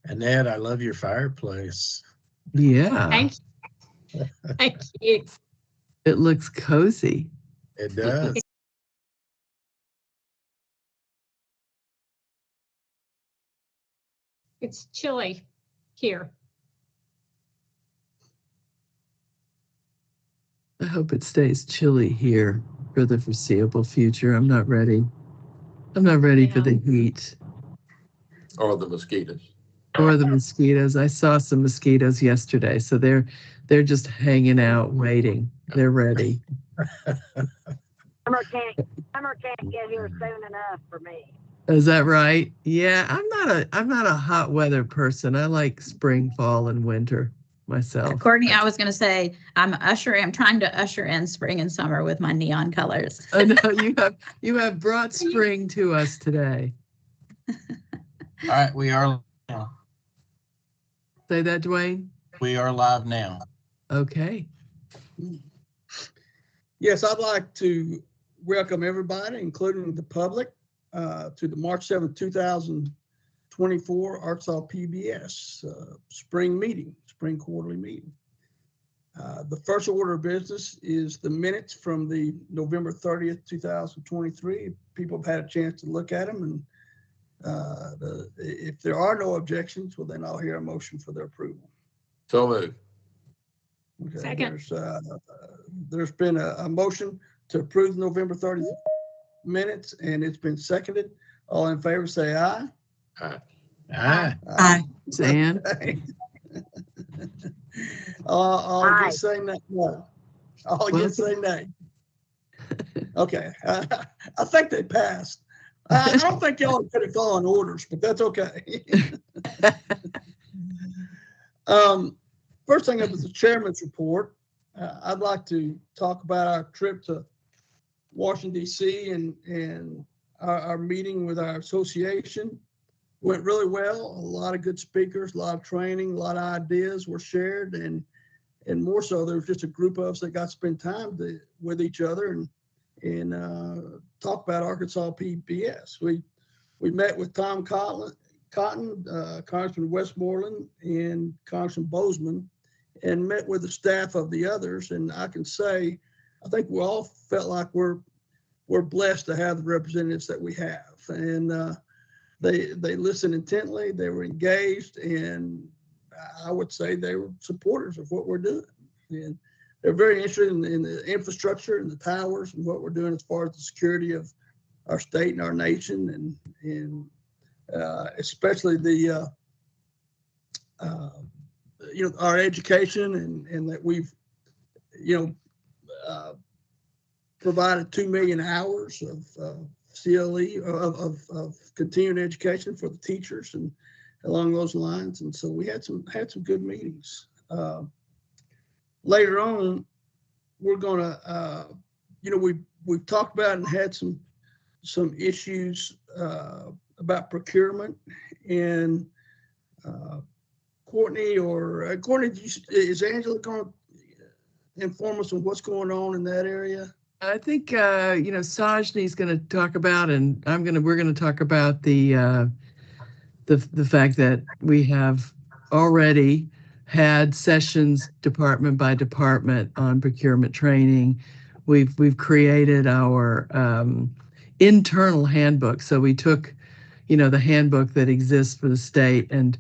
Annette, I love your fireplace. Yeah. Thank you. Thank you. It looks cozy. It does. It's chilly here. I hope it stays chilly here for the foreseeable future. I'm not ready. I'm not ready for the heat. Or the mosquitoes. Or the mosquitoes. I saw some mosquitoes yesterday, so they're just hanging out, waiting. They're ready. Summer can't get here soon enough for me. Is that right? Yeah, I'm not a hot weather person. I like spring, fall, and winter myself. Courtney, I was going to say I'm trying to usher in spring and summer with my neon colors. I know you have brought spring to us today. All right, we are now. Say that, Dwayne. We are live now. Okay. Yes, I'd like to welcome everybody, including the public, to the March 7th, 2024 Arkansas PBS spring quarterly meeting. The first order of business is the minutes from the November 30th, 2023. People have had a chance to look at them, and if there are no objections, well, then I'll hear a motion for their approval. So moved. Okay, Second. There's been a motion to approve the November 30th minutes, and it's been seconded. All in favor, say aye. Aye. Aye. Aye. Zan? All Aye. against say no. All against say nay. Okay, I think they passed. I don't think y'all could have followed orders, but that's okay. First thing up is the chairman's report. I'd like to talk about our trip to Washington, D.C. and our meeting with our association. Went really well. A lot of good speakers, a lot of training, a lot of ideas were shared, and more so, there was just a group of us that got to spend time with each other and talk about Arkansas PBS. We met with Tom Cotton, Congressman Westmoreland, and Congressman Bozeman, and met with the staff of the others. And I can say, I think we all felt like we're blessed to have the representatives that we have. And they listened intently, they were engaged, and I would say they were supporters of what we're doing. And they're very interested in the infrastructure and the towers and what we're doing as far as the security of our state and our nation, and especially the our education, and that we've provided 2 million hours of CLE of continuing education for the teachers and along those lines. And so we had some good meetings. Later on, we're gonna we've talked about and had some issues about procurement, and Courtney, is Angela going to inform us on what's going on in that area? I think Sajni's going to talk about, and we're going to talk about the fact that we have already had sessions department by department on procurement training. We've created our internal handbook. So we took the handbook that exists for the state and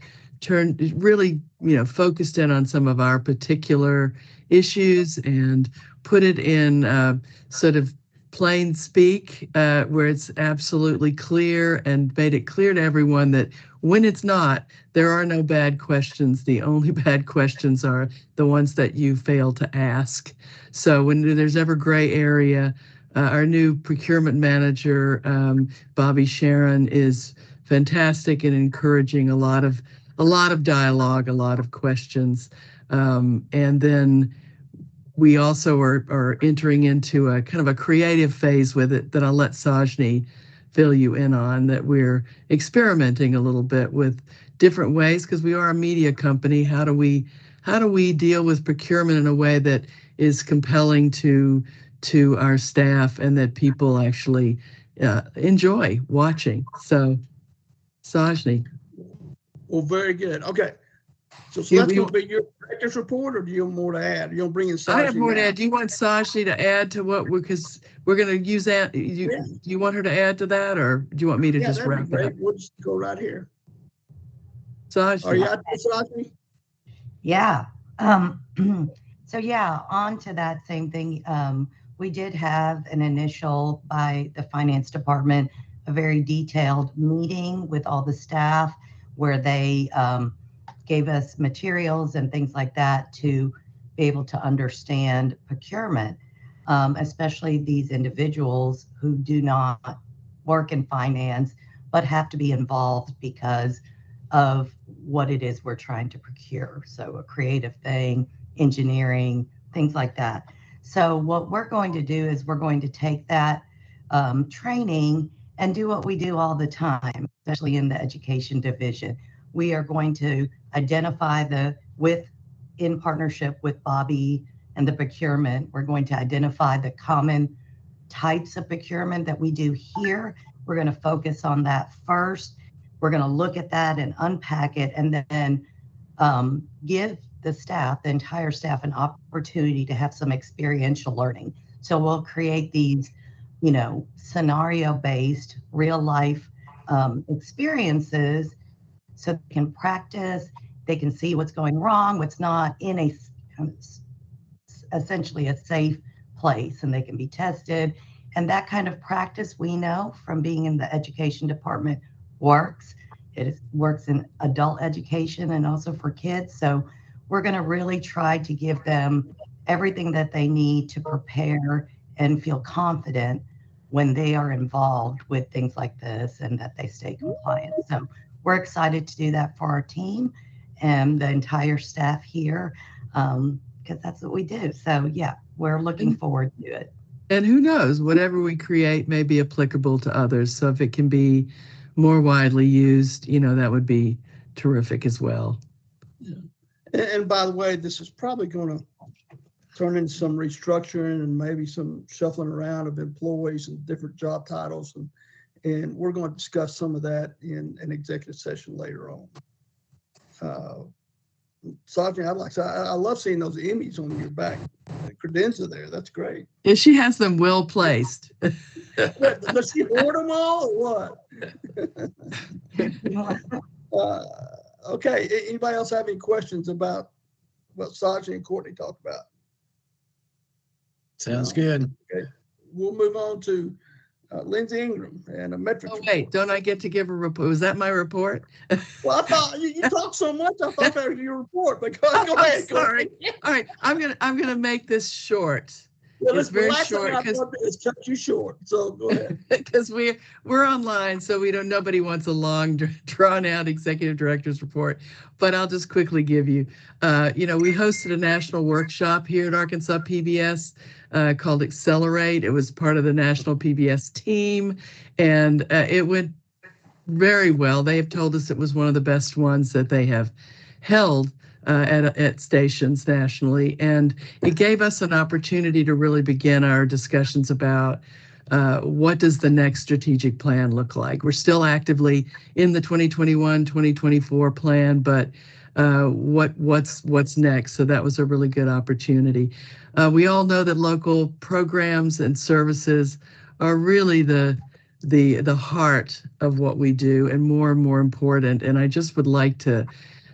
focused in on some of our particular issues and put it in sort of plain speak, where it's absolutely clear, and made it clear to everyone that when it's not, there are no bad questions. The only bad questions are the ones that you fail to ask. So when there's ever gray area, our new procurement manager, Bobby Sharon, is fantastic in encouraging a lot of dialogue, a lot of questions. And then we also are entering into a kind of a creative phase with it that I'll let Sajni fill you in on, that we're experimenting a little bit with different ways, because we are a media company. How do we deal with procurement in a way that is compelling to our staff and that people actually enjoy watching? So, Sajni. Well, very good. Okay. So Yeah, that's we- going to be your director's report, or do you have more to add? You don't bring in I have Saji more to now? add. Do you want Saji to add to what, because we're going to use that? Do you want her to add to that, or do you want me to Yeah, just that'd be wrap it up? great. We'll just go right here. Saji? Are you out there, Saji? Yeah. So yeah, on to that same thing. We did have an initial by the finance department, a very detailed meeting with all the staff where they gave us materials and things like that to be able to understand procurement, especially these individuals who do not work in finance, but have to be involved because of what it is we're trying to procure. So a creative thing, engineering, things like that. So what we're going to do is we're going to take that training and do what we do all the time, especially in the education division. We are going to identify in partnership with Bobby and the procurement, we're going to identify the common types of procurement that we do here. We're going to focus on that first. We're going to look at that and unpack it, and then give the staff, the entire staff, an opportunity to have some experiential learning. So we'll create these, scenario-based, real-life experiences so they can practice, they can see what's going wrong, what's not, in essentially a safe place, and they can be tested. And that kind of practice, we know from being in the education department, works. It works in adult education and also for kids. So we're going to really try to give them everything that they need to prepare and feel confident when they are involved with things like this, and that they stay compliant. So we're excited to do that for our team and the entire staff here, because that's what we do. So yeah, we're looking forward to it. And who knows, whatever we create may be applicable to others. So if it can be more widely used, that would be terrific as well. Yeah. And by the way, this is probably going to turn into some restructuring and maybe some shuffling around of employees and different job titles. And we're going to discuss some of that in an executive session later on. Saji, I love seeing those Emmys on your back credenza there. That's great. Yeah, she has them well placed. Does she hoard them all or what? Okay. Anybody else have any questions about what Saji and Courtney talked about? Sounds good. Okay. We'll move on to Lindsay Ingram and a metric. Oh, wait, don't I get to give a report? Was that my report? Well, I thought you talked so much. I thought that was your report. But go ahead. Sorry. All right, I'm gonna make this short. Well, It's very last short, thing I 'cause- thought is cut you short. So go ahead. Because we're online, so nobody wants a long, drawn out executive director's report. But I'll just quickly give you, we hosted a national workshop here at Arkansas PBS called Accelerate. It was part of the national PBS team, and it went very well. They have told us it was one of the best ones that they have held at stations nationally, and it gave us an opportunity to really begin our discussions about what does the next strategic plan look like. We're still actively in the 2021-2024 plan, but what's next? So that was a really good opportunity. We all know that local programs and services are really the heart of what we do, and more important. And I just would like to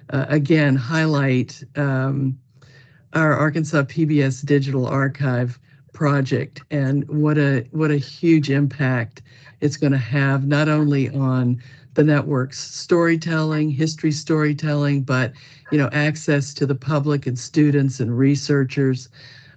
again highlight our Arkansas PBS Digital Archive project and what a huge impact it's going to have, not only on the network's storytelling, history storytelling, but access to the public and students and researchers.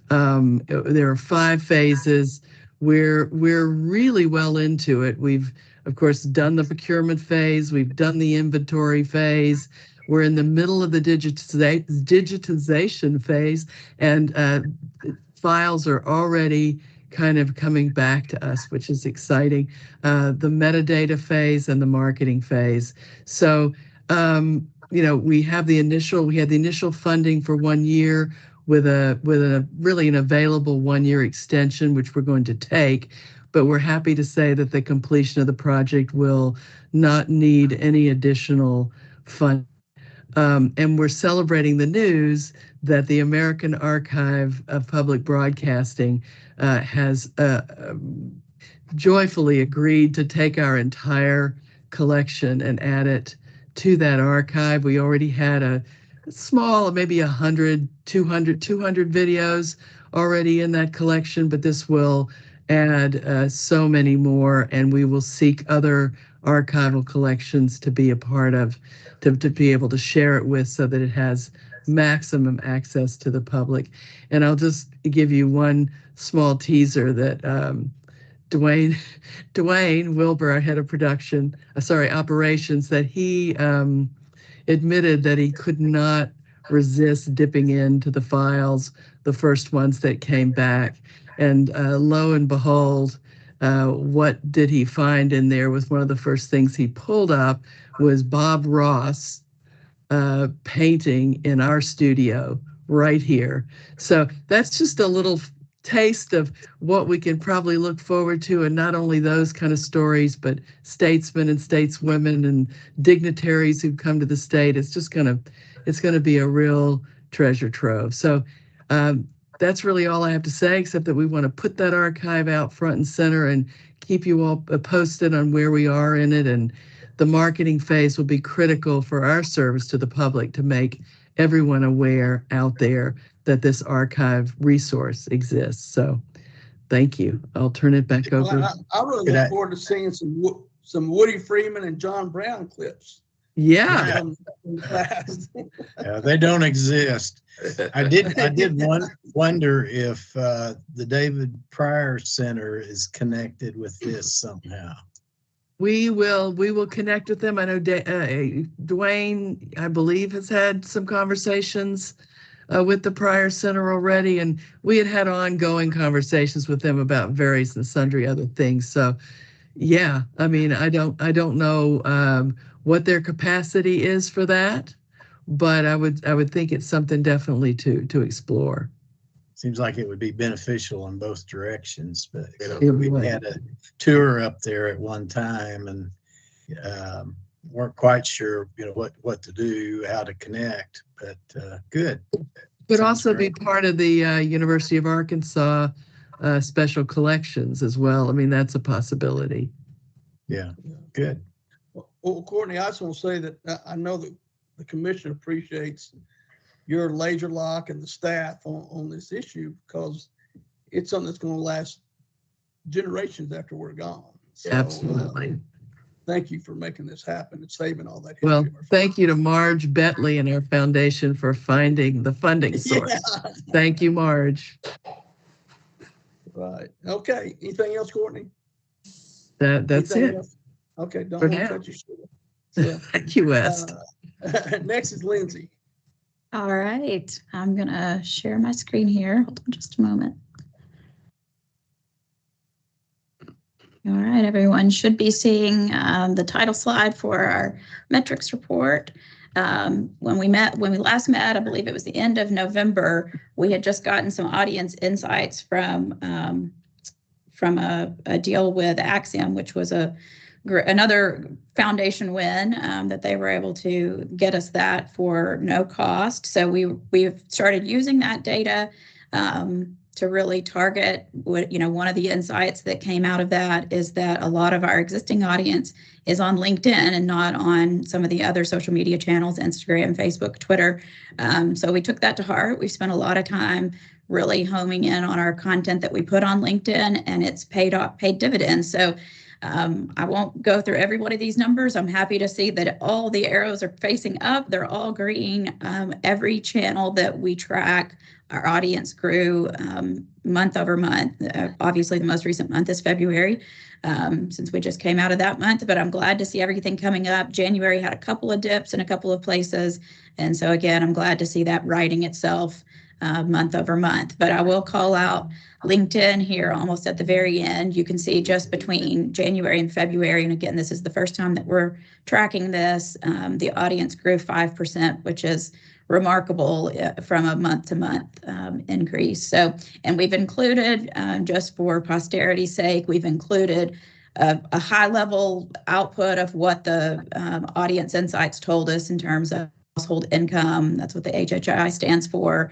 There are 5 phases. We're really well into it. We've of course done the procurement phase. We've done the inventory phase. We're in the middle of the digitization phase, and files are already kind of coming back to us, which is exciting. The metadata phase and the marketing phase. So, we had the initial funding for 1 year with a really an available 1 year extension, which we're going to take. But we're happy to say that the completion of the project will not need any additional fund. And we're celebrating the news that the American Archive of Public Broadcasting has joyfully agreed to take our entire collection and add it to that archive. We already had a small, maybe 100, 200 videos already in that collection, but this will add so many more, and we will seek other archival collections to be a part of, to be able to share it with, so that it has maximum access to the public. And I'll just give you one small teaser that Dwayne Wilbur, our head of operations, that he admitted that he could not resist dipping into the files, the first ones that came back. And lo and behold, what did he find in there? Was one of the first things he pulled up was Bob Ross painting in our studio right here. So that's just a little taste of what we can probably look forward to, and not only those kind of stories, but statesmen and stateswomen and dignitaries who come to the state. It's going to be a real treasure trove. So that's really all I have to say, except that we want to put that archive out front and center and keep you all posted on where we are in it. And the marketing phase will be critical for our service to the public, to make everyone aware out there that this archive resource exists. So thank you. I'll turn it back over. I really look forward to seeing some Woody Freeman and John Brown clips. Yeah. They don't exist. I did wonder if the David Pryor Center is connected with this somehow. We will connect with them. I know Dwayne, I believe, has had some conversations with the Pryor Center already, and we had ongoing conversations with them about various and sundry other things. So, yeah, I mean, I don't know what their capacity is for that, but I would think it's something definitely to explore. Seems like it would be beneficial in both directions, but would. We had a tour up there at one time and weren't quite sure, what to do, how to connect, but good. Could Sounds also great. be part of the University of Arkansas special collections as well. I mean, that's a possibility. Yeah, good. Well, Courtney, I just want to say that I know that the commission appreciates your laser lock and the staff on this issue, because it's something that's going to last generations after we're gone. So, Absolutely. Thank you for making this happen and saving all that. Well, history. thank you to Marge Betley and our foundation for finding the funding source. Yeah. Thank you, Marge. Right. Okay. Anything else, Courtney? That's Anything it. else? Okay. Don't For want to now. cut you short. So, Thank you, West. next is Lindsay. All right, I'm gonna share my screen here. Hold on just a moment. All right, everyone should be seeing the title slide for our metrics report. When we last met, I believe it was the end of November, we had just gotten some audience insights from a deal with Axiom, which was another foundation win, that they were able to get us that for no cost. So we've started using that data to really target one of the insights that came out of that is that a lot of our existing audience is on LinkedIn and not on some of the other social media channels, Instagram, Facebook, Twitter. So we took that to heart. We've spent a lot of time really homing in on our content that we put on LinkedIn, and it's paid dividends. So I won't go through every one of these numbers. I'm happy to see that all the arrows are facing up. They're all green. Every channel that we track, our audience grew month over month. Obviously, the most recent month is February, since we just came out of that month, but I'm glad to see everything coming up. January had a couple of dips in a couple of places. And so again, I'm glad to see that righting itself month over month. But I will call out LinkedIn here almost at the very end. You can see just between January and February, and again, this is the first time that we're tracking this, the audience grew 5%, which is remarkable from a month-to-month increase. So, and we've included, just for posterity's sake, we've included a high level output of what the audience insights told us in terms of household income. That's what the HHI stands for,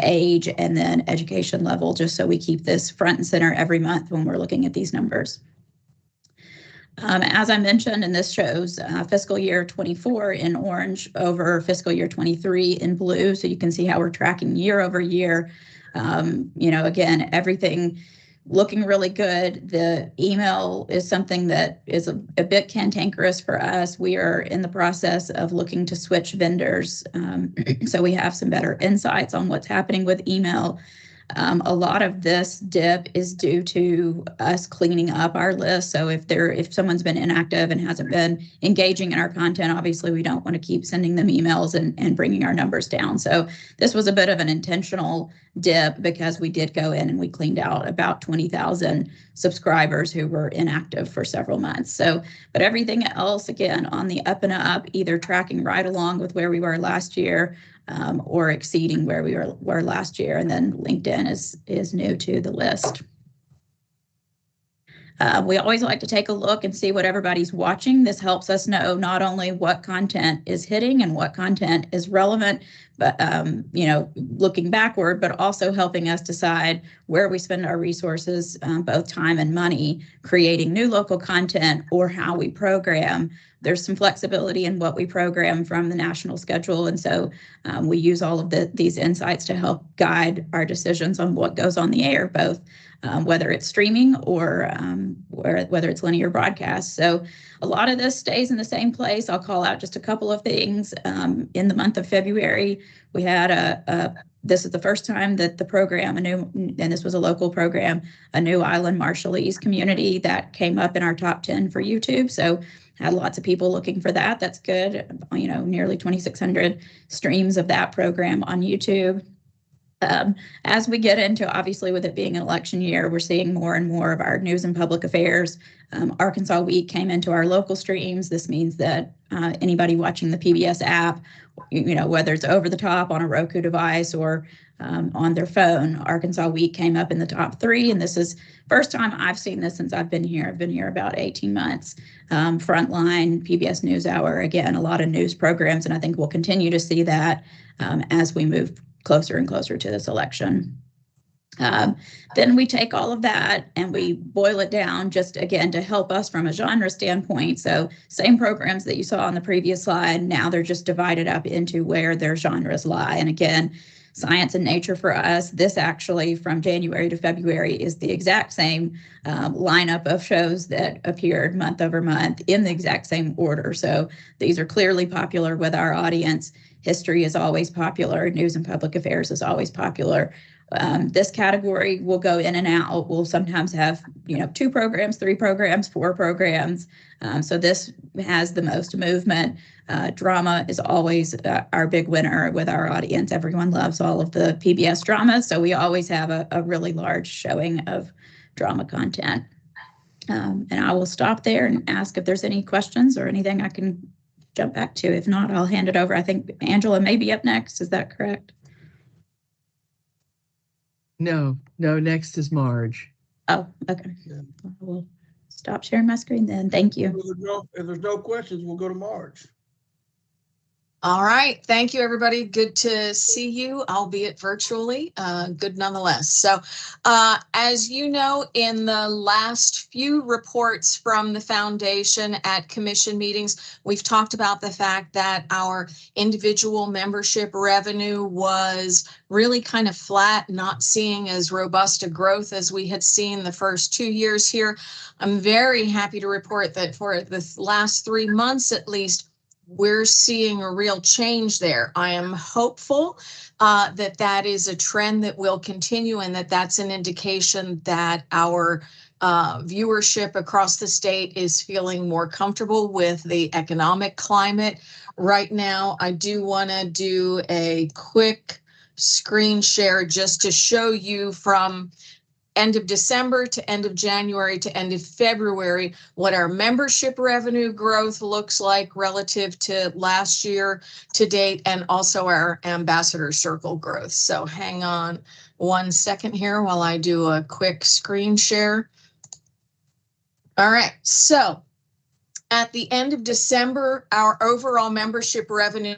age, and then education level, just so we keep this front and center every month when we're looking at these numbers. As I mentioned, and this shows fiscal year 24 in orange over fiscal year 23 in blue. So you can see how we're tracking year over year. Again, everything looking really good. The email is something that is a bit cantankerous for us. We are in the process of looking to switch vendors. So we have some better insights on what's happening with email. A lot of this dip is due to us cleaning up our list. So if someone's been inactive and hasn't been engaging in our content, obviously we don't want to keep sending them emails and bringing our numbers down. So this was a bit of an intentional dip because we did go in and we cleaned out about 20,000 subscribers who were inactive for several months. So, but everything else, again, on the up and up, either tracking right along with where we were last year, or exceeding where we were last year. And then LinkedIn is new to the list. We always like to take a look and see what everybody's watching. This helps us know not only what content is hitting and what content is relevant, but looking backward, but also helping us decide where we spend our resources, both time and money, creating new local content or how we program. There's some flexibility in what we program from the national schedule. And so we use all of these insights to help guide our decisions on what goes on the air, both whether it's streaming or whether it's linear broadcast. So a lot of this stays in the same place. I'll call out just a couple of things. In the month of February, we had this is the first time that the program, and this was a local program, a new island Marshallese community that came up in our top 10 for YouTube. So had lots of people looking for that. That's good. Nearly 2,600 streams of that program on YouTube. As we get into, obviously, with it being an election year, we're seeing more and more of our news and public affairs. Arkansas Week came into our local streams. This means that anybody watching the PBS app, whether it's over the top on a Roku device or on their phone, Arkansas Week came up in the top 3. And this is first time I've seen this since I've been here. I've been here about 18 months. Frontline, PBS NewsHour, again, a lot of news programs. And I think we'll continue to see that as we move closer and closer to this election. Then we take all of that and we boil it down just, again, to help us from a genre standpoint. So same programs that you saw on the previous slide, now they're just divided up into where their genres lie. And again, science and nature for us, this actually from January to February is the exact same lineup of shows that appeared month over month in the exact same order. So these are clearly popular with our audience. History is always popular. News and public affairs is always popular. This category will go in and out. We'll sometimes have, 2 programs, 3 programs, 4 programs. So this has the most movement. Drama is always our big winner with our audience. Everyone loves all of the PBS dramas. So we always have a really large showing of drama content. And I will stop there and ask if there's any questions or anything I can jump back to. If not, I'll hand it over. I think Angela may be up next. Is that correct? No, next is Marge. Oh, okay. Yeah. I will stop sharing my screen then. Thank you. If there's no questions, we'll go to Marge. All right. Thank you, everybody. Good to see you, albeit virtually. Good nonetheless. So as you know, in the last few reports from the foundation at commission meetings, we've talked about the fact that our individual membership revenue was really kind of flat, not seeing as robust a growth as we had seen the first 2 years here. I'm very happy to report that for the last 3 months, at least, we're seeing a real change there. I am hopeful that is a trend that will continue and that's an indication that our viewership across the state is feeling more comfortable with the economic climate right now. I do want to do a quick screen share just to show you from end of December to end of January to end of February, what our membership revenue growth looks like relative to last year to date, and also our ambassador circle growth. So hang on 1 second here while I do a quick screen share. All right. So at the end of December, our overall membership revenue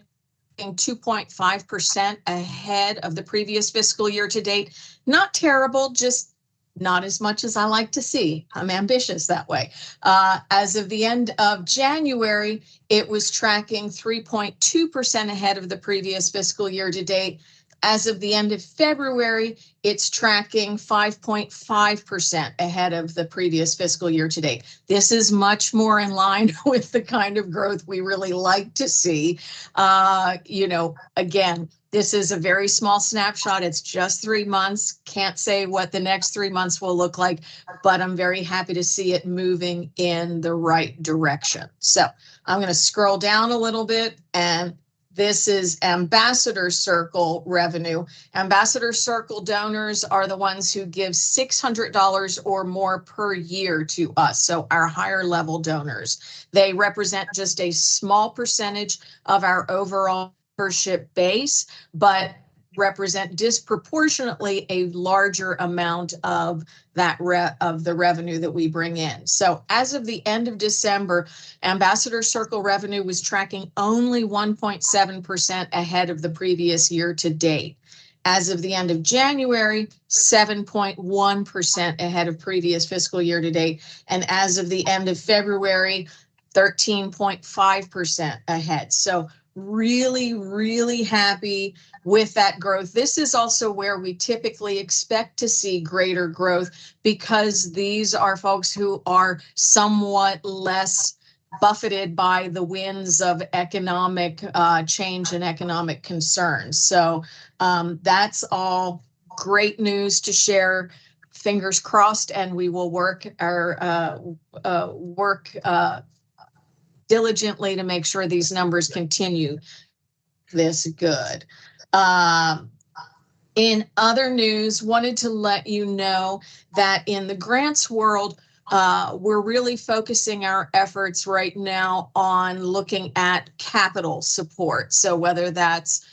2.5% ahead of the previous fiscal year to date. Not terrible, just not as much as I like to see. I'm ambitious that way. As of the end of January, it was tracking 3.2% ahead of the previous fiscal year to date. As of the end of February, it's tracking 5.5% ahead of the previous fiscal year to date. This is much more in line with the kind of growth we really like to see. Again, this is a very small snapshot. It's just 3 months. Can't say what the next 3 months will look like, but I'm very happy to see it moving in the right direction. So I'm going to scroll down a little bit, and this is Ambassador Circle revenue. Ambassador Circle donors are the ones who give $600 or more per year to us. So our higher level donors, they represent just a small percentage of our overall membership base, but represent disproportionately a larger amount of that of the revenue that we bring in. So as of the end of December, Ambassador Circle revenue was tracking only 1.7% ahead of the previous year to date. As of the end of January, 7.1% ahead of previous fiscal year to date. And as of the end of February, 13.5% ahead. So really, really happy with that growth. This is also where we typically expect to see greater growth, because these are folks who are somewhat less buffeted by the winds of economic change and economic concerns. So that's all great news to share. Fingers crossed, and we will work diligently to make sure these numbers continue this good. In other news, wanted to let you know that in the grants world, we're really focusing our efforts right now on looking at capital support. So whether that's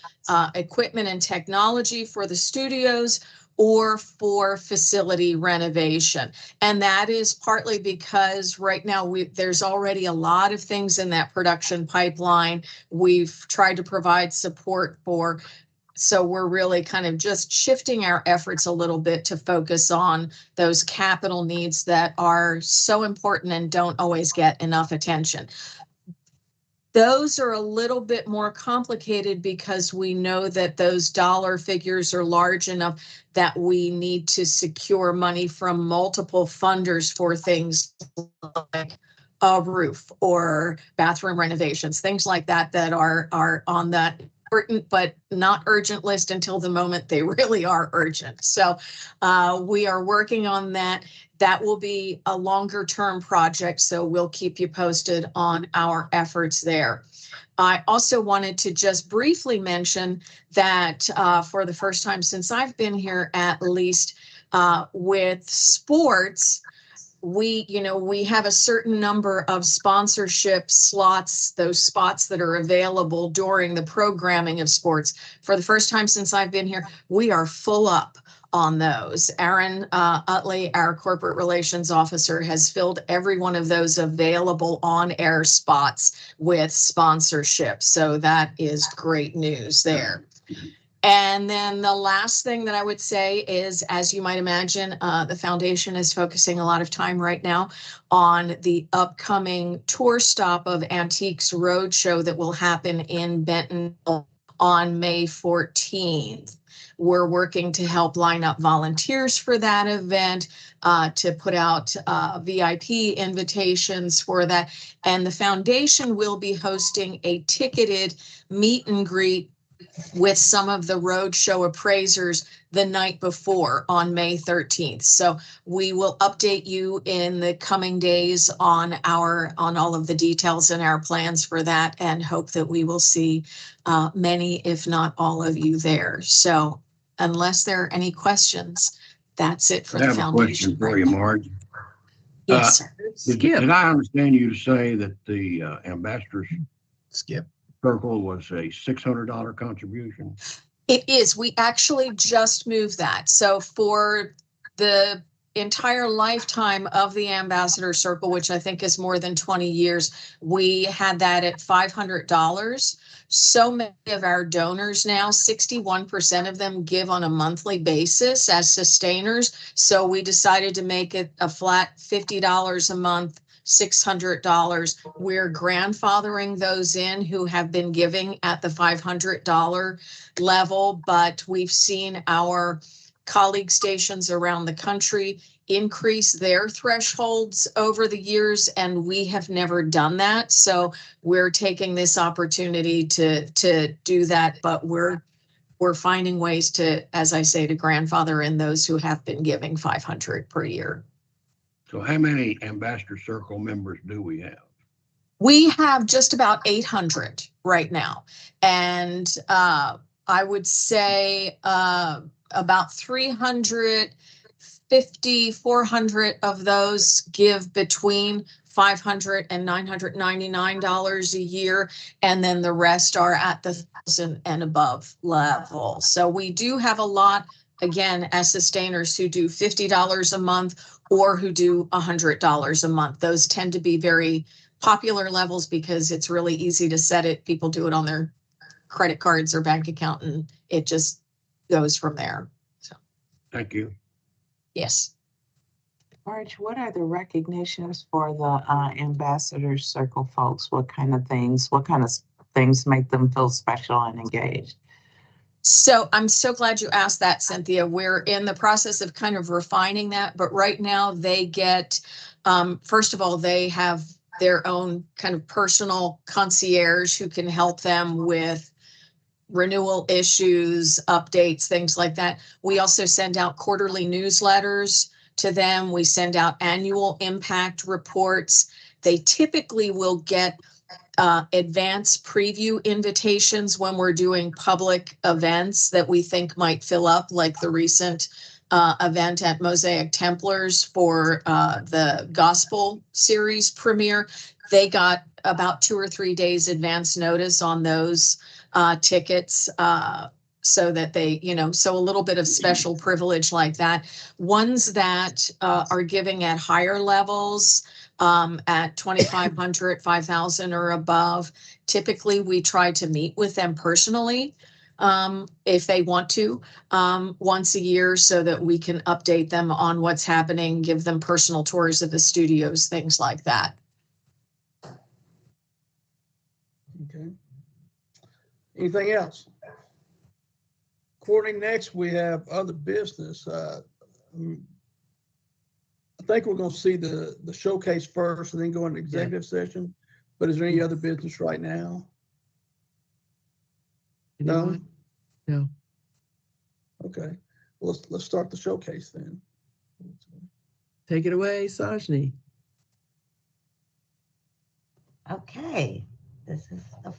equipment and technology for the studios or for facility renovation. And that is partly because right now there's already a lot of things in that production pipeline we've tried to provide support for. So we're really kind of just shifting our efforts a little bit to focus on those capital needs that are so important and don't always get enough attention. Those are a little bit more complicated because we know that those dollar figures are large enough that we need to secure money from multiple funders for things like a roof or bathroom renovations, things like that that are on that important but not urgent list until the moment they really are urgent. So we are working on that. That will be a longer term project, so we'll keep you posted on our efforts there. I also wanted to just briefly mention that for the first time since I've been here, at least with sports, we have a certain number of sponsorship slots, those spots that are available during the programming of sports. For the first time since I've been here, we are full up on those. Aaron Utley, our corporate relations officer, has filled every one of those available on-air spots with sponsorship. So that is great news there. And then the last thing that I would say is, as you might imagine, the foundation is focusing a lot of time right now on the upcoming tour stop of Antiques Roadshow that will happen in Benton on May 14th. We're working to help line up volunteers for that event, to put out VIP invitations for that. And the foundation will be hosting a ticketed meet and greet with some of the roadshow appraisers the night before on May 13th. So we will update you in the coming days on all of the details and our plans for that, and hope that we will see many, if not all of you there. So unless there are any questions, that's it for the foundation. I have a question for you, Marge. Yes, sir. Did I understand you to say that the Ambassadors Circle was a $600 contribution? It is. We actually just moved that. So for the entire lifetime of the Ambassador Circle, which I think is more than 20 years, we had that at $500. So many of our donors now, 61% of them give on a monthly basis as sustainers. So we decided to make it a flat $50 a month, $600. We're grandfathering those in who have been giving at the $500 level, but we've seen our colleague stations around the country increase their thresholds over the years, and we have never done that. So we're taking this opportunity to do that, but we're finding ways to, as I say, to grandfather in those who have been giving $500 per year. So how many Ambassador Circle members do we have? We have just about 800 right now. And I would say about 350, 400 of those give between $500 and $999 a year. And then the rest are at the 1,000 and above level. So we do have a lot, again, as sustainers who do $50 a month or who do $100 a month. Those tend to be very popular levels because it's really easy to set it. People do it on their credit cards or bank account, and it just goes from there. So, Thank you. yes. Marge, what are the recognitions for the Ambassador Circle folks? What kind of things make them feel special and engaged? So I'm so glad you asked that, Cynthia. We're in the process of kind of refining that, but right now they get, first of all, they have their own kind of personal concierge who can help them with renewal issues, updates, things like that. We also send out quarterly newsletters to them. We send out annual impact reports. They typically will get advance preview invitations when we're doing public events that we think might fill up, like the recent event at Mosaic Templars for the Gospel series premiere. They got about 2 or 3 days advance notice on those tickets, so that they, so a little bit of special privilege like that. Ones that are giving at higher levels, at 2,500, 5,000 or above, typically we try to meet with them personally, if they want to, once a year, so that we can update them on what's happening, give them personal tours of the studios, things like that. Okay. Anything else? According next, we have other business. I think we're going to see the showcase first and then go into executive session. But is there any other business right now? No? No. Okay. Well, let's start the showcase then. Take it away, Sajni. Okay, this is the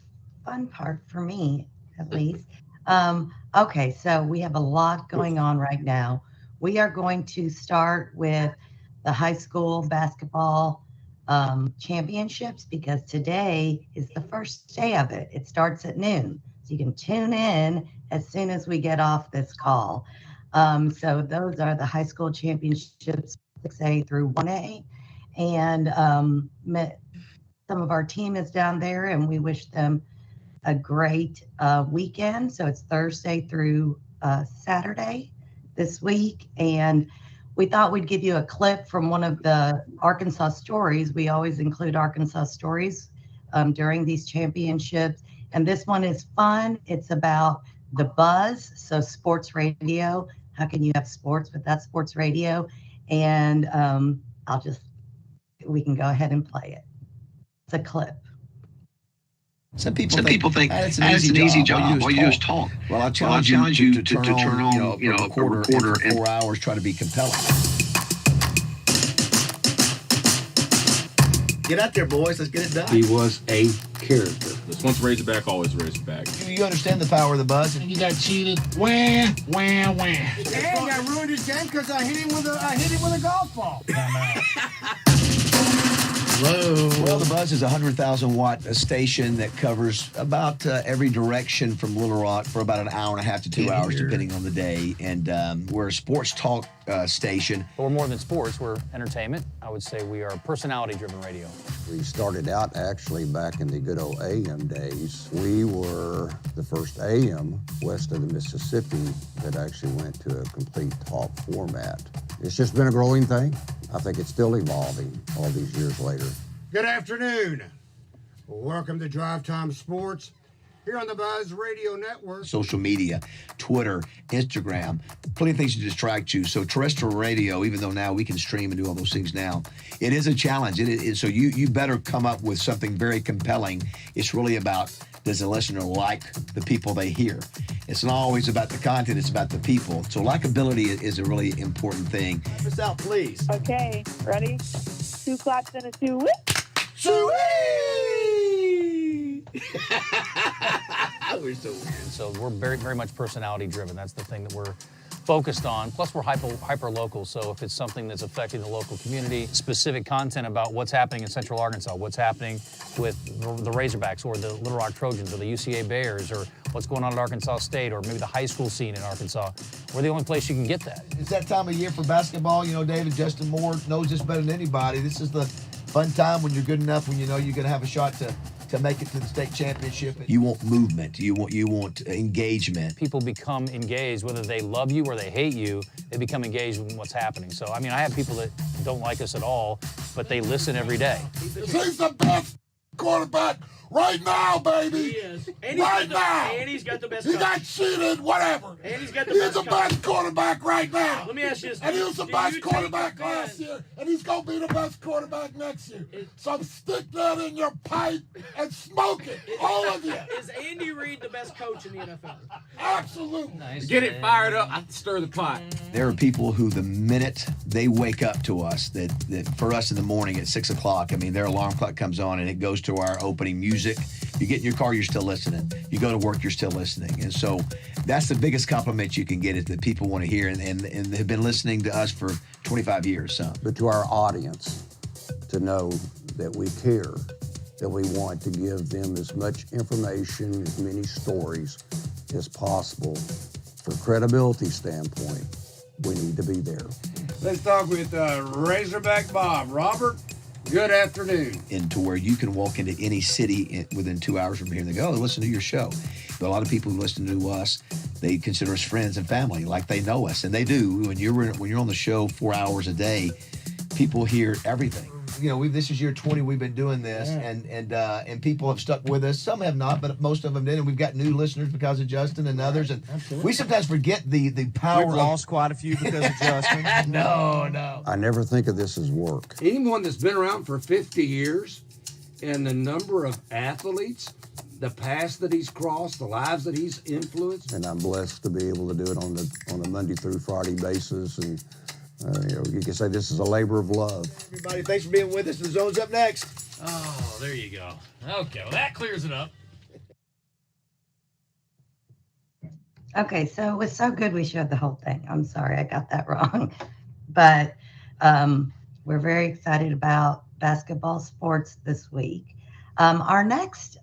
fun part for me, at least. Okay, so we have a lot going on right now. We are going to start with the high school basketball championships, because today is the first day of it. It starts at noon, so you can tune in as soon as we get off this call. So those are the high school championships, 6A through 1A, and some of our team is down there, and we wish them a great weekend. So it's Thursday through Saturday this week. And we thought we'd give you a clip from one of the Arkansas stories. We always include Arkansas stories during these championships. And this one is fun. It's about the buzz. So sports radio. How can you have sports without sports radio? And we can go ahead and play it. It's a clip. Some people think it's an easy job. All you do is talk. Well, I challenge you to turn on, a recorder and 4 hours, try to be compelling. Get out there, boys. Let's get it done. He was a character. Once Razorback, always Razorback. You understand the power of the buzz? And you got cheated. Wah, wah, wah. Hey, I ruined his game because I hit him with a golf ball. Whoa. Well, the Buzz is a 100,000 watt station that covers about every direction from Little Rock for about an hour and a half to 2 hours, depending on the day. And we're a sports talk station. But we're more than sports. We're entertainment. I would say we are personality-driven radio. We started out actually back in the good old AM days. We were the first AM west of the Mississippi that actually went to a complete talk format. It's just been a growing thing. I think it's still evolving all these years later. Good afternoon. Welcome to Drive Time Sports here on the Buzz Radio Network. Social media, Twitter, Instagram, plenty of things to distract you. So terrestrial radio, even though now we can stream and do all those things now, it is a challenge. It is, so you better come up with something very compelling. It's really about, does the listener like the people they hear? It's not always about the content, it's about the people. So likability is a really important thing. Help us out, please. Okay, ready? 2 claps and a 2 whip. We're so weird. So we're very, very much personality-driven. That's the thing that we're focused on. Plus, we're hyper-local. So if it's something that's affecting the local community, specific content about what's happening in Central Arkansas, what's happening with the Razorbacks or the Little Rock Trojans or the UCA Bears or what's going on at Arkansas State or maybe the high school scene in Arkansas, we're the only place you can get that. It's that time of year for basketball. You know, David, Justin Moore knows this better than anybody. This is the fun time when you're good enough, when you know you're going to have a shot to make it to the state championship. You want movement. You want engagement. People become engaged, whether they love you or they hate you, they become engaged with what's happening. So, I mean, I have people that don't like us at all, but they listen every day. He's the best quarterback right now, baby. He is. Right now. And he's got the best He coach. got cheated, whatever. And he's got the He's best the best quarterback right now. Let me ask you this. And he was the Do best you take quarterback offense- last year, and he's going to be the best quarterback next year. So stick that in your pipe and smoke it, all of you. Is Andy Reid the best coach in the NFL? Absolutely. Get it fired up. I stir the pot. There are people who the minute they wake up to us, that for us in the morning at 6 o'clock, I mean, their alarm clock comes on and it goes to our opening music. You get in your car, you're still listening. You go to work, you're still listening. And so that's the biggest compliment you can get, is that people want to hear and have been listening to us for 25 years. So. But to our audience, to know that we care, that we want to give them as much information, as many stories as possible. For credibility standpoint, we need to be there. Let's talk with Razorback Bob. Robert, good afternoon. Into where you can walk into any city within 2 hours from here and they go, oh, listen to your show. But a lot of people who listen to us, they consider us friends and family, like they know us, and they do. When you're on the show 4 hours a day, people hear everything. You know, this is year 20. We've been doing this, and people have stuck with us. Some have not, but most of them did. And we've got new listeners because of Justin and others. And we sometimes forget the power. We've lost quite a few because of Justin. No. I never think of this as work. Anyone that's been around for 50 years and the number of athletes, the paths that he's crossed, the lives that he's influenced. And I'm blessed to be able to do it on a Monday through Friday basis. And you can say this is a labor of love. Everybody, thanks for being with us. The Zone's up next. Oh, there you go. Okay, well, that clears it up. Okay, so it was so good we showed the whole thing. I'm sorry, I got that wrong. But we're very excited about basketball sports this week. Our next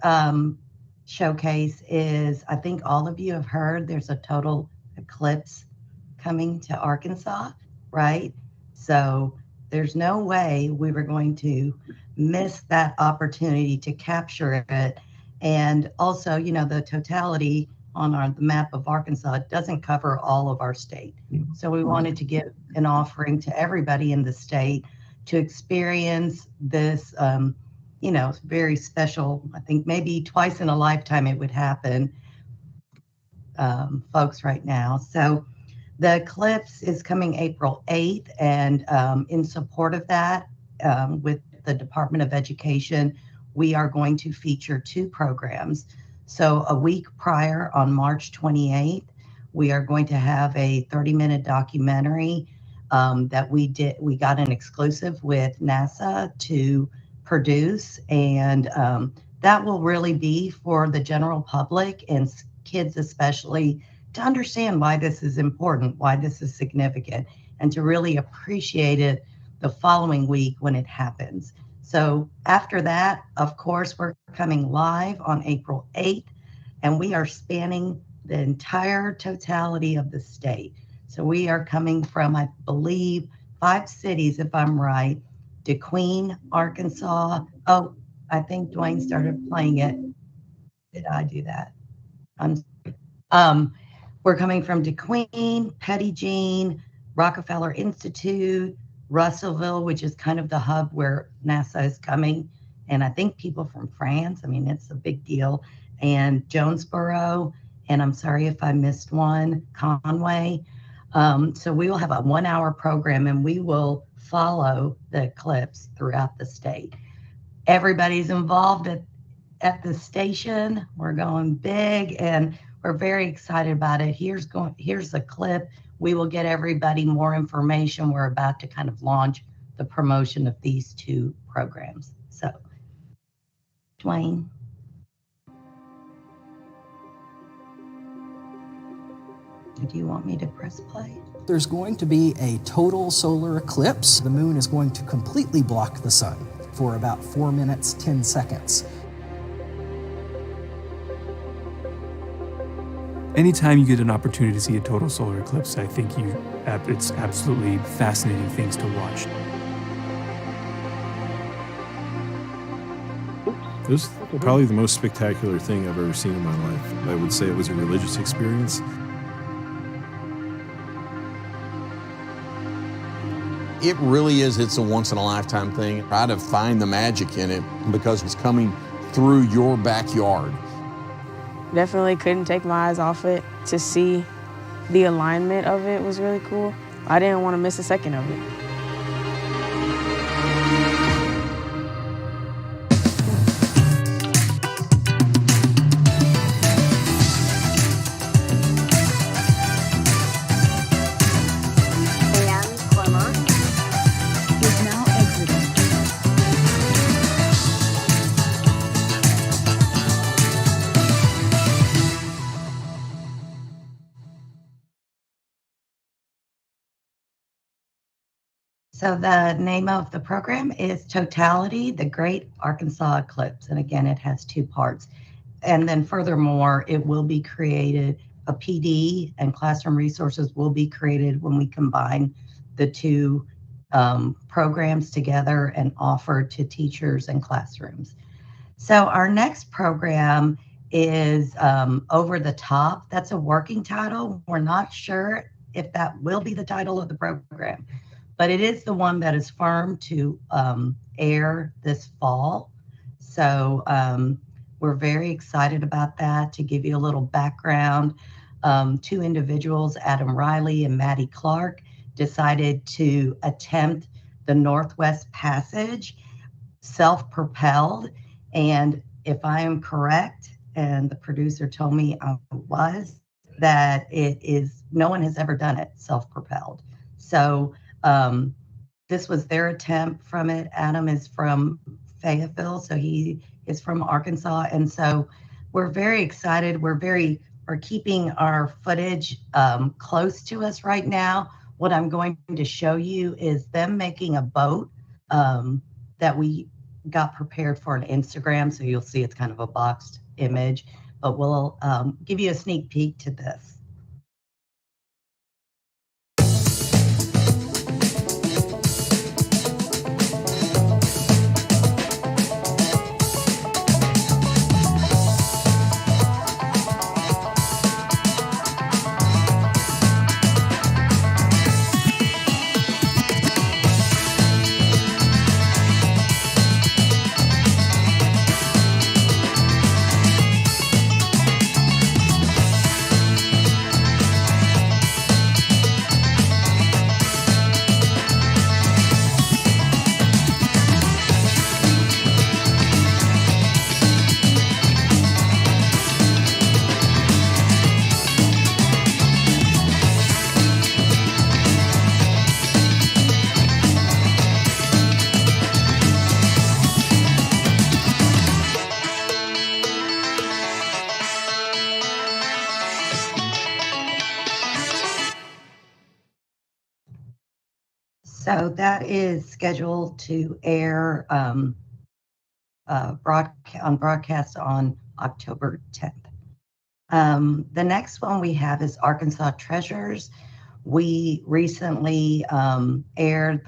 showcase is, I think all of you have heard, there's a total eclipse coming to Arkansas, right? So there's no way we were going to miss that opportunity to capture it. And also, you know, the totality on the map of Arkansas doesn't cover all of our state. So we wanted to give an offering to everybody in the state to experience this, you know, very special, I think maybe twice in a lifetime it would happen, folks right now. So the eclipse is coming April 8th, and in support of that, with the Department of Education, we are going to feature 2 programs. So a week prior, on March 28th, we are going to have a 30-minute documentary that we got an exclusive with NASA to produce, and that will really be for the general public and kids especially, to understand why this is important, why this is significant, and to really appreciate it the following week when it happens. So after that, of course, we're coming live on April 8th, and we are spanning the entire totality of the state. So we are coming from, I believe, 5 cities, if I'm right. DeQueen, Arkansas. Oh, I think Dwayne started playing it. Did I do that? We're coming from DeQueen, Petit Jean, Rockefeller Institute, Russellville, which is kind of the hub where NASA is coming. And I think people from France, I mean, it's a big deal. And Jonesboro, and I'm sorry if I missed one, Conway. So we will have a 1-hour program, and we will follow the eclipse throughout the state. Everybody's involved at the station. We're going big, and we're very excited about it. Here's a clip. We will get everybody more information. We're about to kind of launch the promotion of these 2 programs. So, Dwayne. Do you want me to press play? There's going to be a total solar eclipse. The moon is going to completely block the sun for about 4 minutes, 10 seconds. Anytime you get an opportunity to see a total solar eclipse, I think it's absolutely fascinating things to watch. It was probably the most spectacular thing I've ever seen in my life. I would say it was a religious experience. It really is. It's a once-in-a-lifetime thing. Try to find the magic in it because it's coming through your backyard. Definitely couldn't take my eyes off it. To see the alignment of it was really cool. I didn't want to miss a second of it. So the name of the program is Totality, the Great Arkansas Eclipse. And again, it has 2 parts. And then furthermore, it will be created, a PD and classroom resources will be created when we combine the 2 programs together and offer to teachers and classrooms. So our next program is Over the Top. That's a working title. We're not sure if that will be the title of the program, but it is the one that is firm to air this fall. So we're very excited about that. To give you a little background, 2 individuals, Adam Riley and Maddie Clark, decided to attempt the Northwest Passage self-propelled. And if I am correct, and the producer told me I was, that it is, no one has ever done it self-propelled. So this was their attempt from it. Adam is from Fayetteville, so he is from Arkansas. And so we're very excited. We're keeping our footage close to us right now. What I'm going to show you is them making a boat that we got prepared for an Instagram. So you'll see it's kind of a boxed image, but we'll give you a sneak peek to this. So that is scheduled to air on broadcast on October 10th. The next one we have is Arkansas Treasures. We recently aired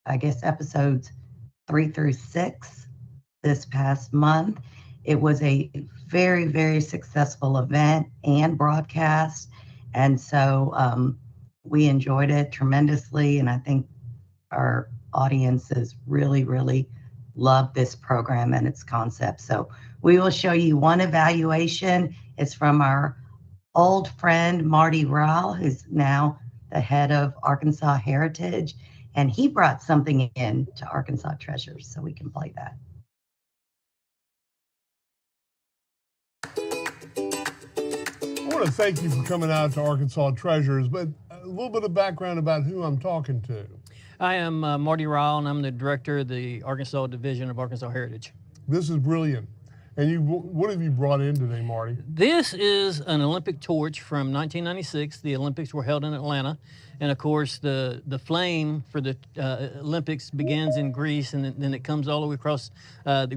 episodes 3 through 6 this past month. It was a very, very successful event and broadcast. And so we enjoyed it tremendously. And I think our audiences really, really love this program and its concept. So we will show you one evaluation. It's from our old friend, Marty Rowell, who's now the head of Arkansas Heritage. And he brought something in to Arkansas Treasures, so we can play that. I want to thank you for coming out to Arkansas Treasures, but a little bit of background about who I'm talking to. I am Marty Rowell, and I'm the director of the Arkansas Division of Arkansas Heritage. This is brilliant. And what have you brought in today, Marty? This is an Olympic torch from 1996. The Olympics were held in Atlanta. And of course, the flame for the Olympics begins in Greece, and then it comes all the way across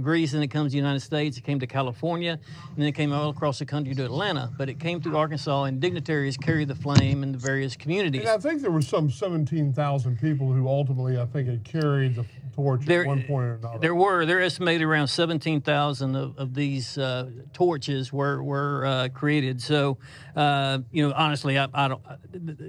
Greece, and it comes to the United States. It came to California, and then it came all across the country to Atlanta. But it came through Arkansas, and dignitaries carried the flame in the various communities. And I think there were some 17,000 people who ultimately, I think, had carried the torch at one point or another. They're estimated around 17,000 of these torches were created. So, honestly, I don't,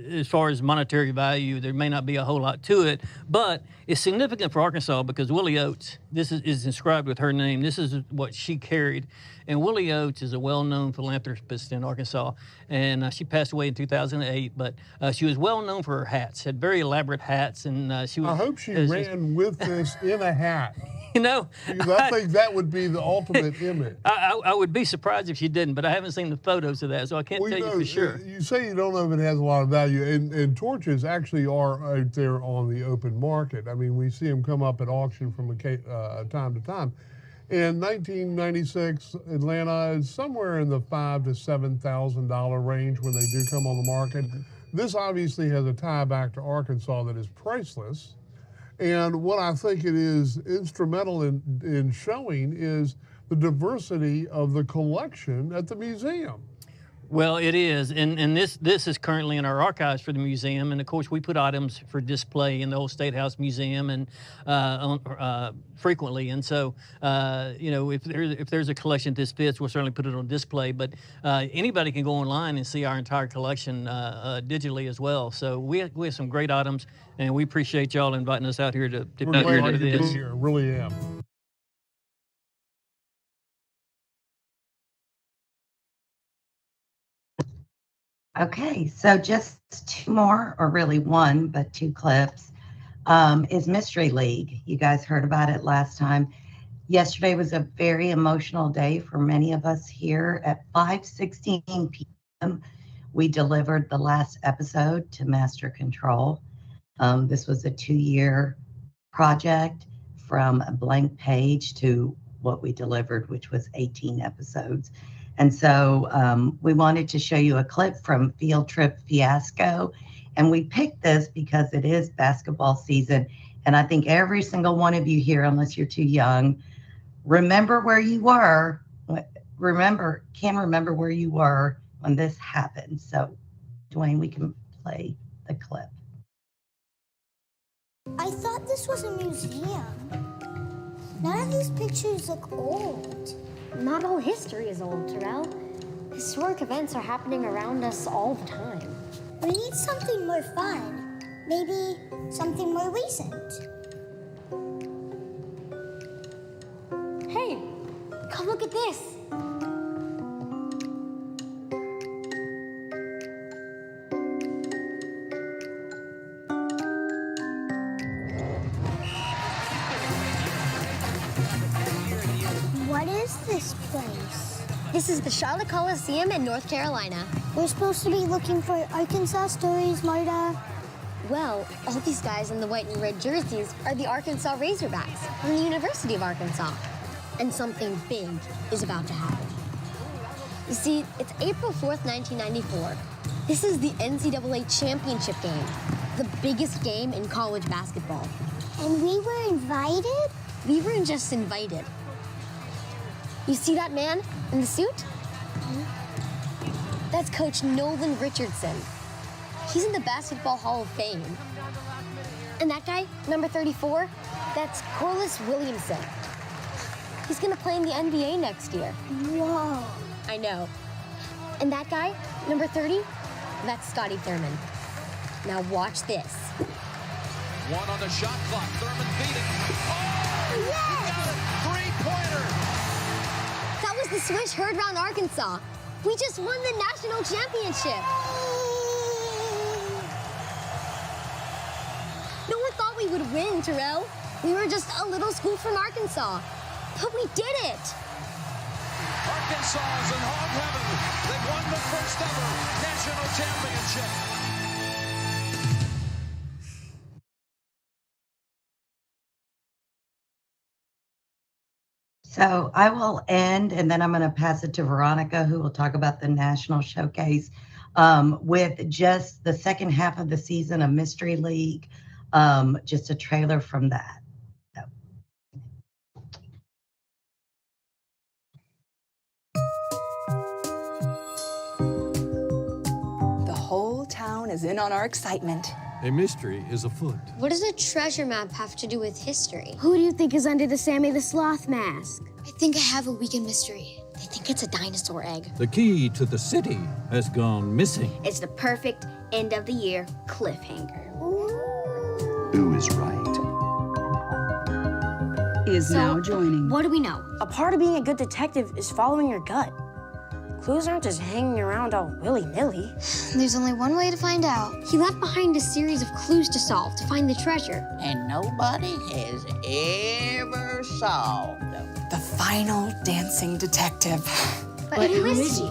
as far as monetary value, there may not be a whole lot to it, but it's significant for Arkansas because Willie Oates, this is inscribed with her name. This is what she carried. And Willie Oates is a well-known philanthropist in Arkansas, and she passed away in 2008, but she was well-known for her hats, had very elaborate hats, and she was... I hope she ran with this in a hat. Because I think that would be the ultimate image. I would be surprised if she didn't, but I haven't seen the photos of that, so I can't tell you for sure. You say you don't know if it has a lot of value, and torches actually are out there on the open market. I mean, we see them come up at auction from time to time. In 1996, Atlanta is somewhere in the $5,000 to $7,000 range when they do come on the market. This obviously has a tie back to Arkansas that is priceless. And what I think it is instrumental in showing is the diversity of the collection at the museum. Well, it is, and this is currently in our archives for the museum, and of course we put items for display in the old State House Museum and frequently, and so if there's a collection this fits, we'll certainly put it on display. But anybody can go online and see our entire collection digitally as well. So we have some great items, and we appreciate y'all inviting us out here to We're glad to this. be here, really am. Okay, so just two more, or really one, but two clips, is Mystery League. You guys heard about it last time. Yesterday was a very emotional day for many of us here. At 5:16 p.m., we delivered the last episode to Master Control. This was a 2-year project from a blank page to what we delivered, which was 18 episodes. And so we wanted to show you a clip from Field Trip Fiasco. And we picked this because it is basketball season. And I think every single one of you here, unless you're too young, remember where you were, can remember where you were when this happened. So, Dwayne, we can play the clip. I thought this was a museum. None of these pictures look old. Not all history is old, Terrell. Historic events are happening around us all the time. We need something more fun. Maybe something more recent. Hey, come look at this. What is this place? This is the Charlotte Coliseum in North Carolina. We're supposed to be looking for Arkansas stories, Marta. Well, all these guys in the white and red jerseys are the Arkansas Razorbacks from the University of Arkansas. And something big is about to happen. You see, it's April 4th, 1994. This is the NCAA championship game. the biggest game in college basketball. And we were invited? We weren't just invited. You see that man in the suit? That's Coach Nolan Richardson. He's in the Basketball Hall of Fame. And that guy, number 34, that's Corliss Williamson. He's gonna play in the NBA next year. Whoa. I know. And that guy, number 30, that's Scotty Thurman. Now watch this. One on the shot clock. Thurman beat it. Oh! Yes! He got it! Three-pointer! That was the swish heard around Arkansas. We just won the national championship. No one thought we would win, Terrell. We were just a little school from Arkansas. But we did it. Arkansas is in hog heaven. They've won the first ever national championship. So I will end, and then I'm going to pass it to Veronica, who will talk about the national showcase with just the second half of the season of Mystery League, just a trailer from that. So. The whole town is in on our excitement. A mystery is afoot. What does a treasure map have to do with history? Who do you think is under the Sammy the Sloth mask? I think I have a weekend mystery. They think it's a dinosaur egg. The key to the city has gone missing. It's the perfect end of the year cliffhanger. Who is right? Is now joining. What do we know? A part of being a good detective is following your gut. Clues aren't just hanging around all willy-nilly. There's only one way to find out. He left behind a series of clues to solve to find the treasure. And nobody has ever solved them. The final dancing detective. But who is he?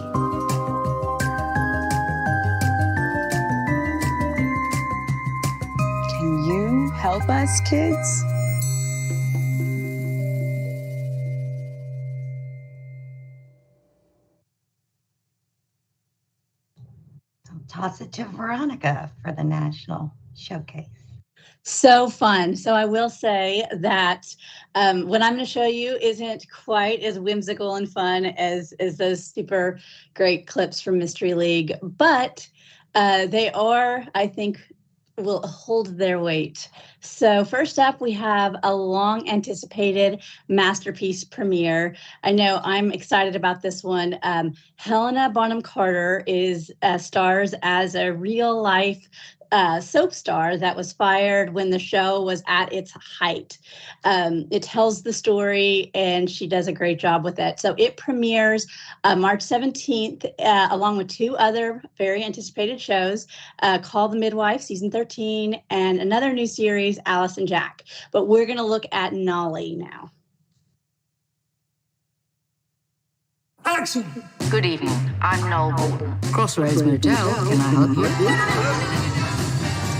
Can you help us, kids? Toss it to Veronica for the national showcase. So fun. So I will say that what I'm going to show you isn't quite as whimsical and fun as those super great clips from Mystery League, but they are, I think, will hold their weight. So first up, we have a long anticipated masterpiece premiere. I know I'm excited about this one. Helena Bonham Carter is stars as a real life soap star that was fired when the show was at its height. It tells the story and she does a great job with it. So it premieres March 17th, along with two other very anticipated shows, Call the Midwife, season 13, and another new series, Alice and Jack. But we're going to look at Nolly now. Action! Good evening. I'm Noel Bolton. Crossroads Motel. Can I help you?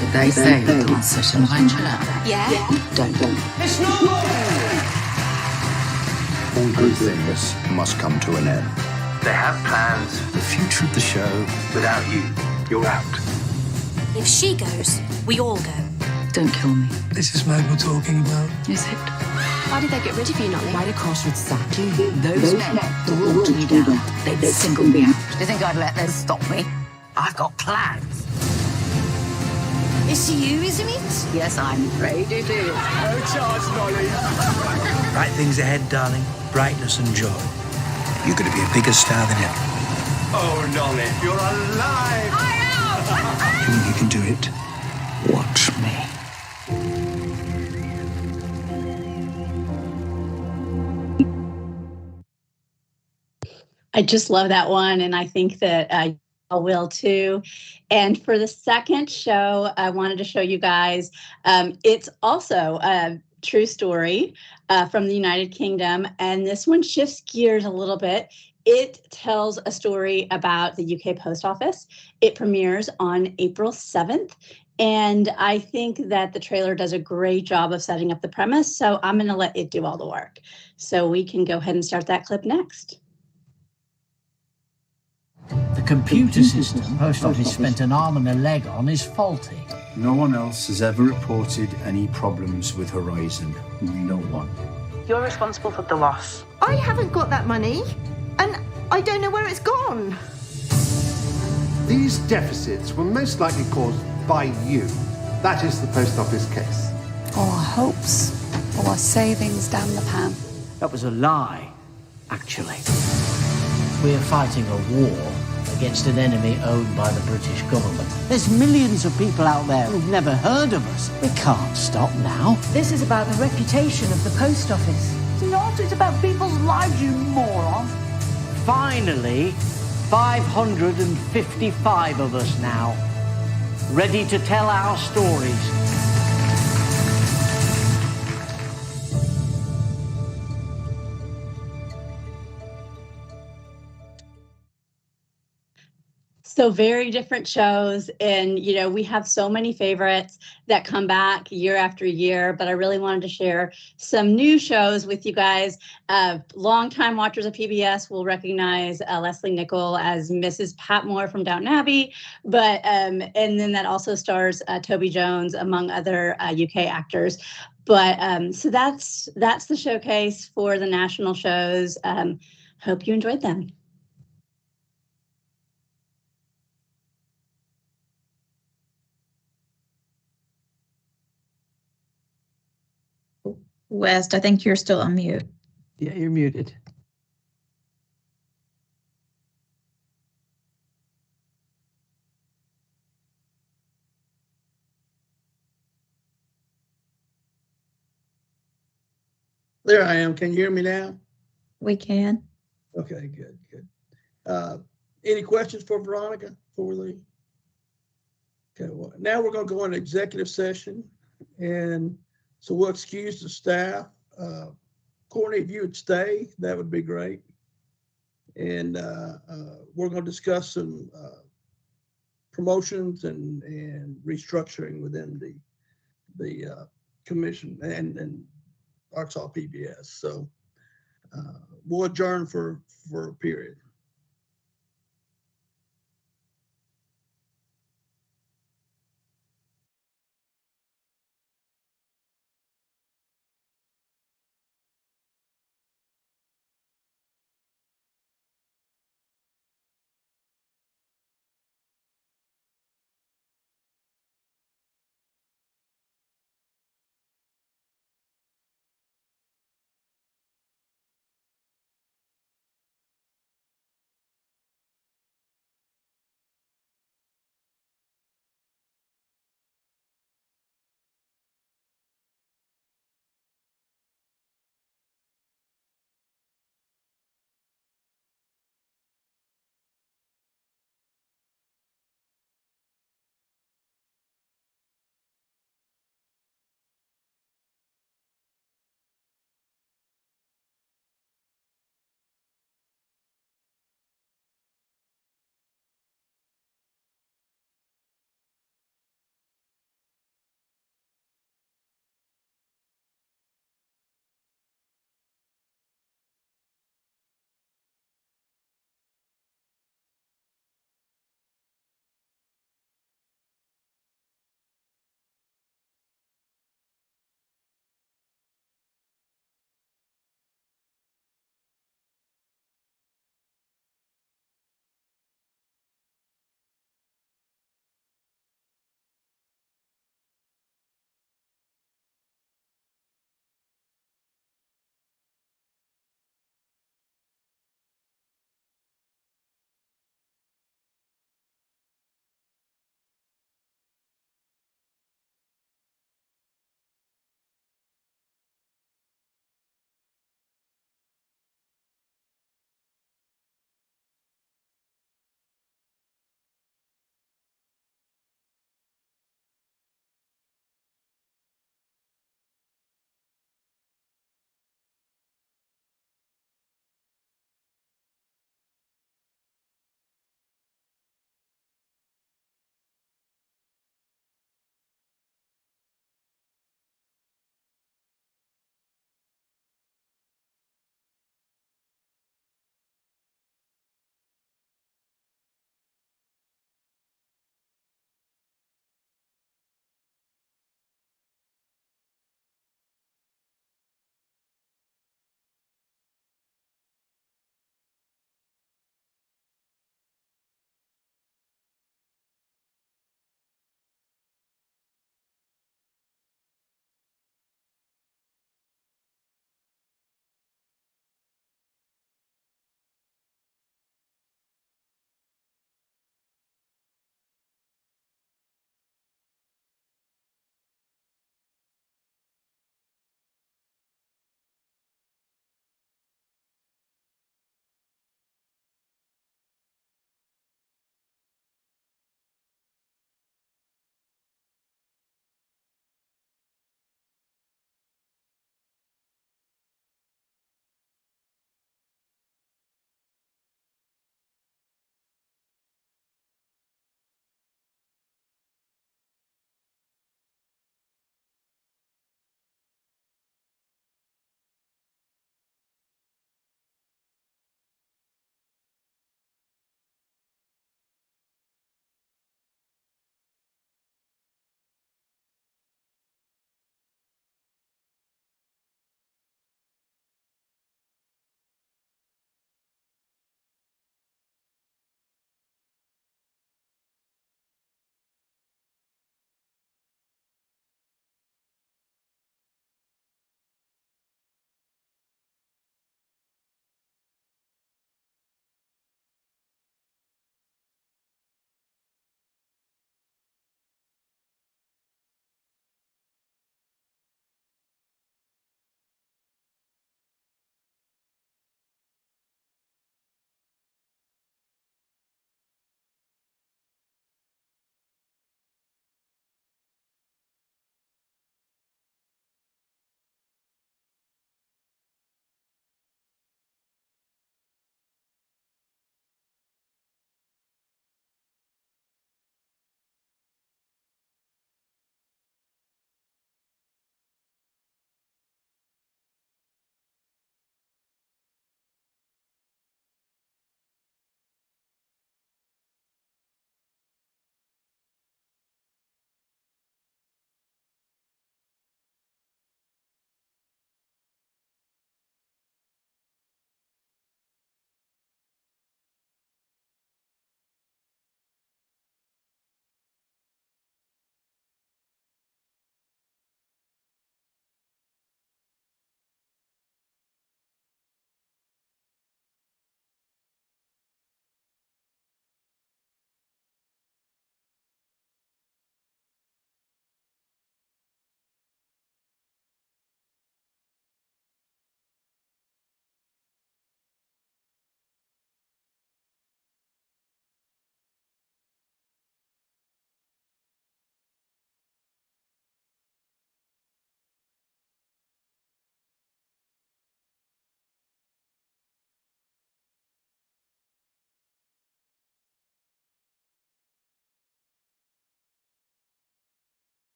Did they say they can't sit and find you out? Yeah? Don't. It's not All good things must come to an end. They have plans. The future of the show, Without you, you're out. If she goes, we all go. Don't kill me. This is Meg we're talking about. Is it? Why did they get rid of you, Nolly? Right across with Saki. Those men brought me down. They'd single me out. Do you think I'd let them stop me? I've got plans. Is she you, isn't it? Yes, I'm afraid it is. No charge, Nolly. Bright things ahead, darling. Brightness and joy. You're going to be a bigger star than ever. Oh, Nolly, you're alive! I am! You think you can do it? Watch me. I just love that one, and I think that I will too. And for the second show, I wanted to show you guys, it's also a true story from the United Kingdom, and this one shifts gears a little bit. It tells a story about the UK Post Office. It premieres on April 7th, and I think that the trailer does a great job of setting up the premise, so I'm going to let it do all the work. So we can go ahead and start that clip next. The computer system Post Office spent an arm and a leg on is faulty. No one else has ever reported any problems with Horizon. No one. You're responsible for the loss. I haven't got that money, and I don't know where it's gone. These deficits were most likely caused by you. That is the Post Office case. Or our hopes, or our savings down the pan. That was a lie, actually. We're fighting a war against an enemy owned by the British government. There's millions of people out there who've never heard of us. We can't stop now. This is about the reputation of the Post Office. It's not. It's about people's lives, you moron. Finally, 555 of us now, ready to tell our stories. So very different shows, and we have so many favorites that come back year after year, but I really wanted to share some new shows with you guys. Longtime watchers of PBS will recognize Leslie Nichol as Mrs. Patmore from Downton Abbey, but and then that also stars Toby Jones, among other UK actors. But so that's the showcase for the national shows. Hope you enjoyed them. West, I think you're still on mute. Yeah, you're muted. There I am. Can you hear me now? We can. Okay, good. Any questions for Veronica before we leave? Okay, well, now we're going to go into executive session, and so we'll excuse the staff. Courtney, if you would stay, that would be great. And we're going to discuss some promotions and restructuring within the commission and Arkansas PBS. So we'll adjourn for a period.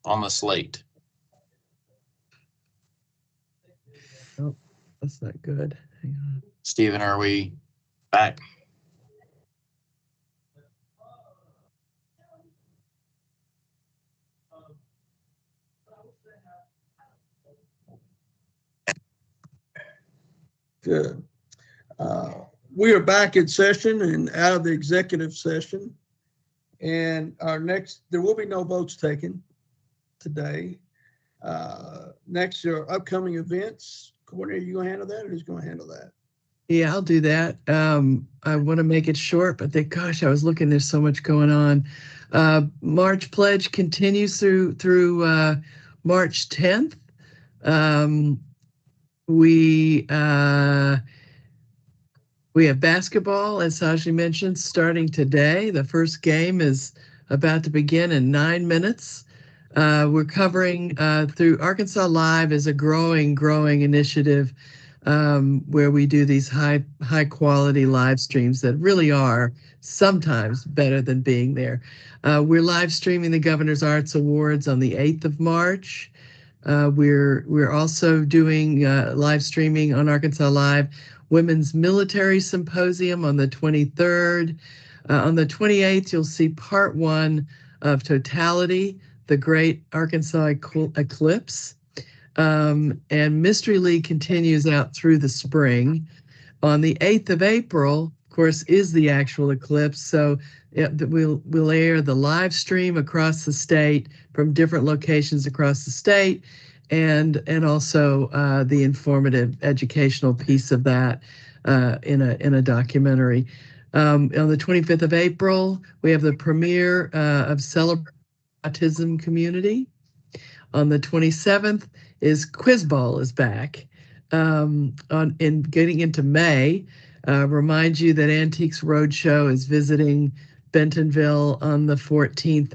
on the slate. Oh, that's not good. Hang on. Stephen, are we back? Good. We are back in session and out of the executive session. And there will be no votes taken today. Next, your upcoming events. Courtney, are you going to handle that, or who's going to handle that? Yeah, I'll do that. I want to make it short, but gosh, I was looking, there's so much going on. March Pledge continues through March 10th. We have basketball, as Saji mentioned, starting today. The first game is about to begin in 9 minutes. We're covering through Arkansas Live is a growing initiative where we do these high quality live streams that really are sometimes better than being there. We're live streaming the Governor's Arts Awards on the 8th of March. We're also doing live streaming on Arkansas Live Women's Military Symposium on the 23rd. On the 28th, you'll see part 1 of Totality, the Great Arkansas Eclipse. And Mystery League continues out through the spring. On the 8th of April, of course, is the actual eclipse. So we'll air the live stream across the state from different locations across the state, and also the informative educational piece of that in a documentary. On the 25th of April, we have the premiere of Celebrate Autism Community. On the 27th is Quiz Ball is back. In getting into May, remind you that Antiques Roadshow is visiting Bentonville on the 14th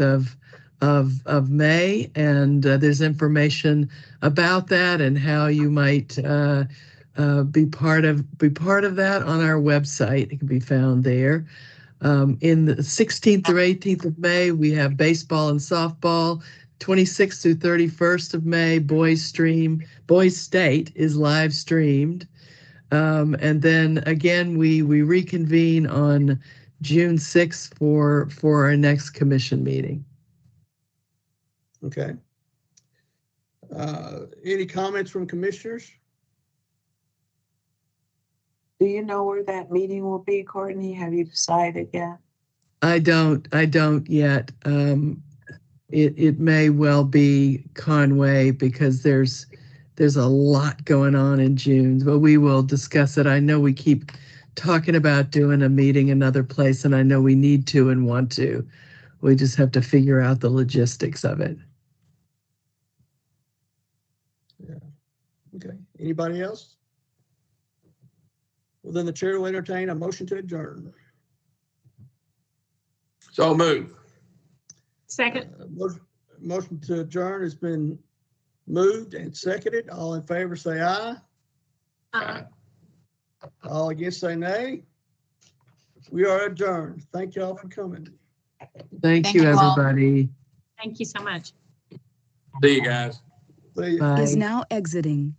of May, and there's information about that and how you might be part of that on our website. It can be found there. In the 16th through 18th of May, we have baseball and softball. 26th through 31st of May, Boys State is live streamed. And then again, we reconvene on June 6th for our next commission meeting. Okay. Any comments from commissioners? Do you know where that meeting will be, Courtney? Have you decided yet? I don't yet. It may well be Conway because there's a lot going on in June, but we will discuss it. I know we keep talking about doing a meeting another place, and I know we need to and want to. We just have to figure out the logistics of it. Yeah. Okay. Anybody else? Well, then the chair will entertain a motion to adjourn. So moved. Second. Motion to adjourn has been moved and seconded. All in favor say aye. Aye. All against say nay. We are adjourned. Thank you all for coming. Thank you, everybody. Thank you so much. See you guys. See you. Bye. Is now exiting.